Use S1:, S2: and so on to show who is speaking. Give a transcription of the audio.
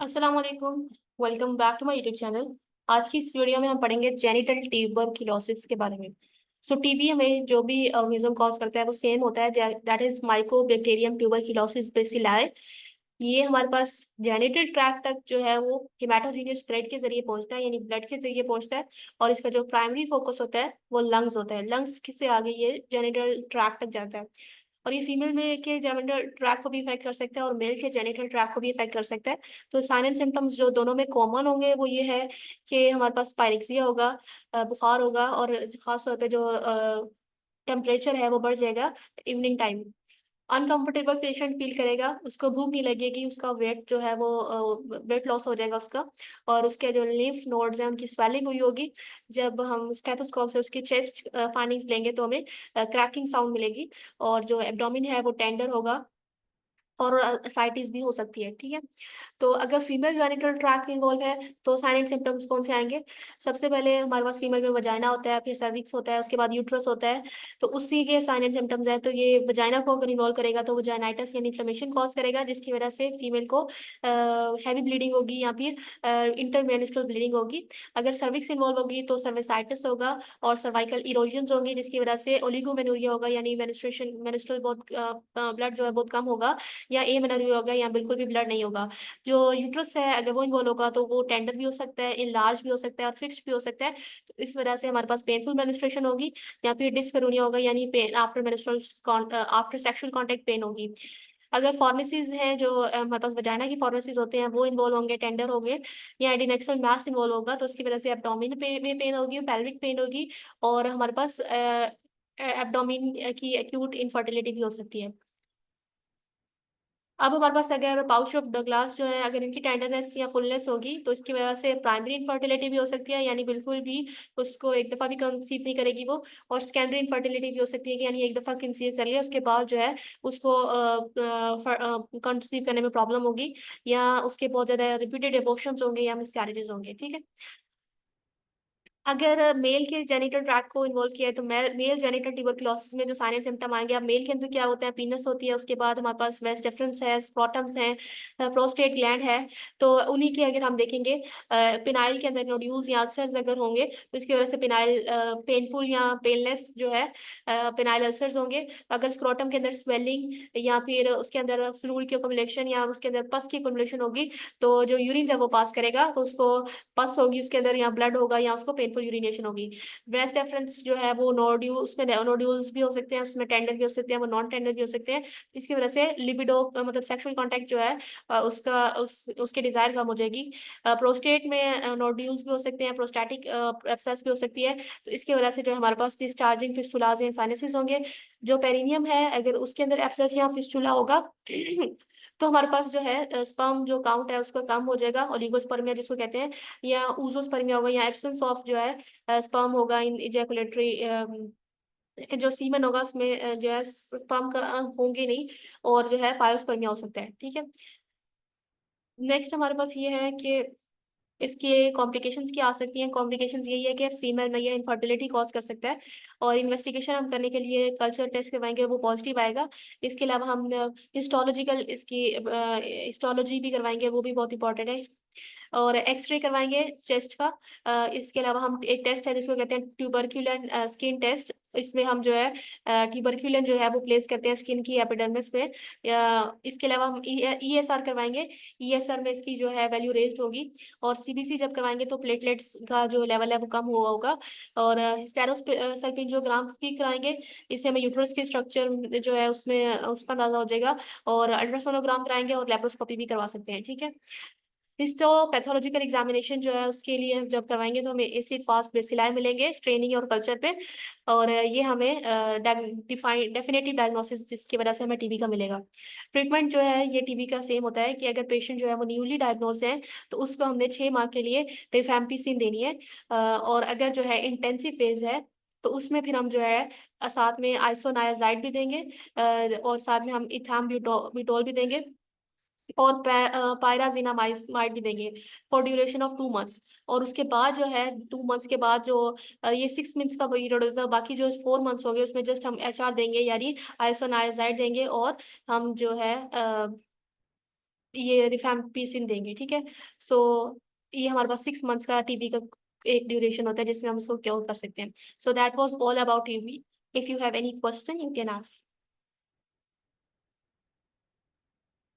S1: अस्सलाम वालेकुम। Welcome back to my YouTube channel. आज की इस वीडियो में हम पढ़ेंगे जेनिटल ट्यूबरक्लोसिस के बारे में। टीबी हमें जो भी ऑर्गेनिज्म कॉज करता है वो सेम होता है, that is Mycobacterium tuberculosis bacilli. ये हमारे पास जेनिटल ट्रैक्ट तक जो है वो हेमाटोजीनियस स्प्रेड के जरिए पहुंचता है, यानी ब्लड के जरिए पहुंचता है। और इसका जो प्राइमरी फोकस होता है वो लंग्स होता है। लंग्स से आगे ये जेनिटल ट्रैक्ट तक जाता है। और ये फीमेल में के जेनिटल ट्रैक को भी इफेक्ट कर सकता है और मेल के जेनिटल ट्रैक को भी इफेक्ट कर सकता है। तो साइन एंड सिम्टम्स जो दोनों में कॉमन होंगे वो ये है कि हमारे पास पायरेक्सिया होगा, बुखार होगा, और खास तौर पे जो टेम्परेचर है वो बढ़ जाएगा evening time. Uncomfortable patient feel करेगा, उसको भूख नहीं लगेगी, उसका वेट जो है वो वेट लॉस हो जाएगा उसका। और उसके जो लिम्फ नोड्स हैं उनकी स्वेलिंग हुई होगी। जब हम स्टेथोस्कोप से उसकी चेस्ट फाइंडिंग्स लेंगे तो हमें क्रैकिंग साउंड मिलेगी। और जो एब्डोमेन है वो टेंडर होगा और ascites भी हो सकती है। ठीक है। तो अगर फीमेल जेनिटल ट्रैक इन्वॉल्व है तो साइन एंड सिम्टम्स कौन से आएंगे? सबसे पहले हमारे पास फीमेल में वजाइना होता है, फिर सर्विक्स होता है, उसके बाद यूट्रस होता है। तो उसी के साइन एंड सिम्टम्स है। तो ये वजाइना को अगर इन्वॉल्व करेगा तो वजाइनाइटिस यानी इन्फ्लेमेशन कॉज करेगा, जिसकी वजह से फीमेल को हैवी ब्लीडिंग होगी या फिर इंटरमेनिस्ट्रल ब्लीडिंग होगी। अगर सर्विक्स इन्वॉल्व होगी तो सर्विसाइटिस होगा और सर्वाइकल इरोजन होंगी, जिसकी वजह से ओलिगोमेनोरिया होगा, यानी मेनिस्ट्रेशन मेनिस्ट्रल बहुत ब्लड जो है बहुत कम होगा, या ए मेनोरिया होगा, या बिल्कुल भी ब्लड नहीं होगा। जो यूट्रस है अगर वो इन्वॉल्व होगा तो वो टेंडर भी हो सकता है, इनलार्ज भी हो सकता है और फिक्स्ड भी हो सकता है। तो इस वजह से हमारे पास पेनफुल मेनिस्ट्रेशन होगी, या फिर डिस्पेरोनिया होगा, यानी pain after menstrual after sexual contact pain होगी। अगर फॉर्मेसीज हैं जो हमारे पास वजाइना की फॉर्मेसीज होते हैं वो इन्वॉल्व होंगे, टेंडर होंगे, या एडिनेक्सल मास इन्वॉल्व होगा, तो उसकी वजह से एब्डोमिन में पेन होगी, पेल्विक पेन होगी, और हमारे पास एब्डोमिन की एक्यूट इनफर्टिलिटी भी हो सकती है। अब हमारे पास अगर पाउच ऑफ डगलास जो है अगर इनकी टेंडरनेस या फुलनेस होगी तो इसकी वजह से प्राइमरी इनफर्टिलिटी भी हो सकती है, यानी बिल्कुल भी उसको एक दफा भी कंसीव नहीं करेगी वो। और सेकेंडरी इनफर्टिलिटी भी हो सकती है कि यानी एक दफा कंसीव कर लिया उसके बाद जो है उसको कंसीव करने में प्रॉब्लम होगी, या उसके बहुत ज्यादा रिपीटेड एबॉर्शंस होंगे या मिसकैरेजेस होंगे। ठीक है। अगर मेल के जेनिटल ट्रैक को इन्वॉल्व किया है तो मेल जेनिटल ट्यूबरक्लोसिस में जो साइन एंड सिम्टम आएंगे, अब मेल के अंदर क्या होता है, पीनस होती है, उसके बाद हमारे पास वेस्ट डिफरेंस है, स्क्रॉटम्स है, प्रोस्टेट ग्लैंड है। तो उन्हीं के अगर हम देखेंगे पिनाइल के अंदर नोड्यूल्स या अल्सर्स अगर होंगे तो इसकी वजह से पिनाइल पेनफुल या पेनलेस जो है पिनाइल अल्सर्स होंगे। अगर स्क्रोटम के अंदर स्वेलिंग या फिर उसके अंदर फ्लूइड की अकोमोलेशन या उसके अंदर पस की अकोमोलेशन होगी, तो जो यूरिन जब वो पास करेगा तो उसको पस होगी उसके अंदर, या ब्लड होगा, या उसको पेनफुल यूरिनेशन होगी। ब्रेस्ट रेफरेंस जो है वो नोड्यूल, उसमें नोड्यूल्स भी हो सकते हैं, उसमें टेंडर भी हो सकते हैं, वो नॉन टेंडर भी हो सकते हैं। इसकी वजह से लिबिडो मतलब सेक्सुअल कांटेक्ट जो है उसके डिजायर कम हो जाएगी। प्रोस्टेट में नोड्यूल्स भी हो सकते हैं, प्रोस्टैटिक एब्सेस भी हो सकती है। तो इसकी वजह से जो हमारे पास डिस्चार्जिंग फिस्टुलाज या साइनसिस होंगे। जो पेरिनियम है अगर उसके अंदर एब्सेस या फिस्टुला होगा तो हमारे पास जो है स्पर्म जो काउंट है उसका कम हो जाएगा, ओलिगोस्पर्मिया जिसको कहते हैं, या ऊजोस्पर्मिया होगा, या एब्सेंस ऑफ जो है स्पर्म होगा इन इजैकुलेटरी, जो सीमन होगा उसमें जो है स्पर्म का होंगे नहीं, और जो है पायोस्पर्मिया हो सकता है। ठीक है। नेक्स्ट हमारे पास ये है कि इसके कॉम्प्लिकेशंस क्या आ सकती हैं। कॉम्प्लिकेशंस यही है कि फीमेल में ये इनफर्टिलिटी कॉज कर सकता है, और इन्वेस्टिगेशन हम करने के लिए कल्चर टेस्ट करवाएंगे वो पॉजिटिव आएगा। इसके अलावा हम हिस्टोलॉजिकल इसकी हिस्टोलॉजी भी करवाएंगे, वो भी बहुत इंपॉर्टेंट है। और एक्सरे करवाएंगे चेस्ट का। इसके अलावा हम एक टेस्ट है जिसको कहते हैं ट्यूबरक्यूलन स्किन टेस्ट। इसमें हम जो है ट्यूबरक्यूलन जो है वो प्लेस करते हैं स्किन की एपिडर्मिस पे। इसके अलावा हम ईएसआर करवाएंगे। ईएसआर में इसकी जो है वैल्यू रेज्ड होगी। और सीबीसी जब करवाएंगे तो प्लेटलेट्स का जो लेवल है वो कम हुआ होगा। और स्टेरोसल्फिंजोग्राफी कराएंगे। इससे हमें यूट्रस के स्ट्रक्चर जो है उसमें उसका अंदाजा हो जाएगा। और अल्ट्रासोनोग्राम कराएंगे और लेप्रोस्कोपी भी करवा सकते हैं। ठीक है। हिस्टोपैथोलॉजिकल एग्जामिनेशन जो है उसके लिए जब करवाएंगे तो हमें एसिड फास्ट बेसिलाई मिलेंगे स्ट्रेनिंग और कल्चर पे। और ये हमें डेफिनेटिव डायग्नोसिस जिसकी वजह से हमें टीबी का मिलेगा। ट्रीटमेंट जो है ये टीबी का सेम होता है कि अगर पेशेंट जो है वो न्यूली डायग्नोज है तो उसको हमने 6 माह के लिए रिफैम्पिसिन देनी है। और अगर जो है इंटेंसिव फेज है तो उसमें फिर हम जो है साथ में आइसोनायाजाइड भी देंगे, और साथ में हम इथाम ब्यूटोल भी देंगे, और पायराजिनामाइड भी देंगे फॉर ड्यूरेशन ऑफ 2 मंथ्स। और उसके बाद जो है 2 मंथ्स के बाद जो ये 6 मंथ्स का पीरियड होता है, बाकी जो 4 मंथ्स हो गए उसमें जस्ट हम एचआर देंगे, यानी आइसोनाइजाइड देंगे, और हम जो है ये रिफैम्पिसिन देंगे, ठीक है। सो ये हमारे पास 6 मंथ्स का टीबी का एक ड्यूरेशन होता है जिसमें हम उसको क्योर कर सकते हैं। So that was all about TB. If you have any question you can ask.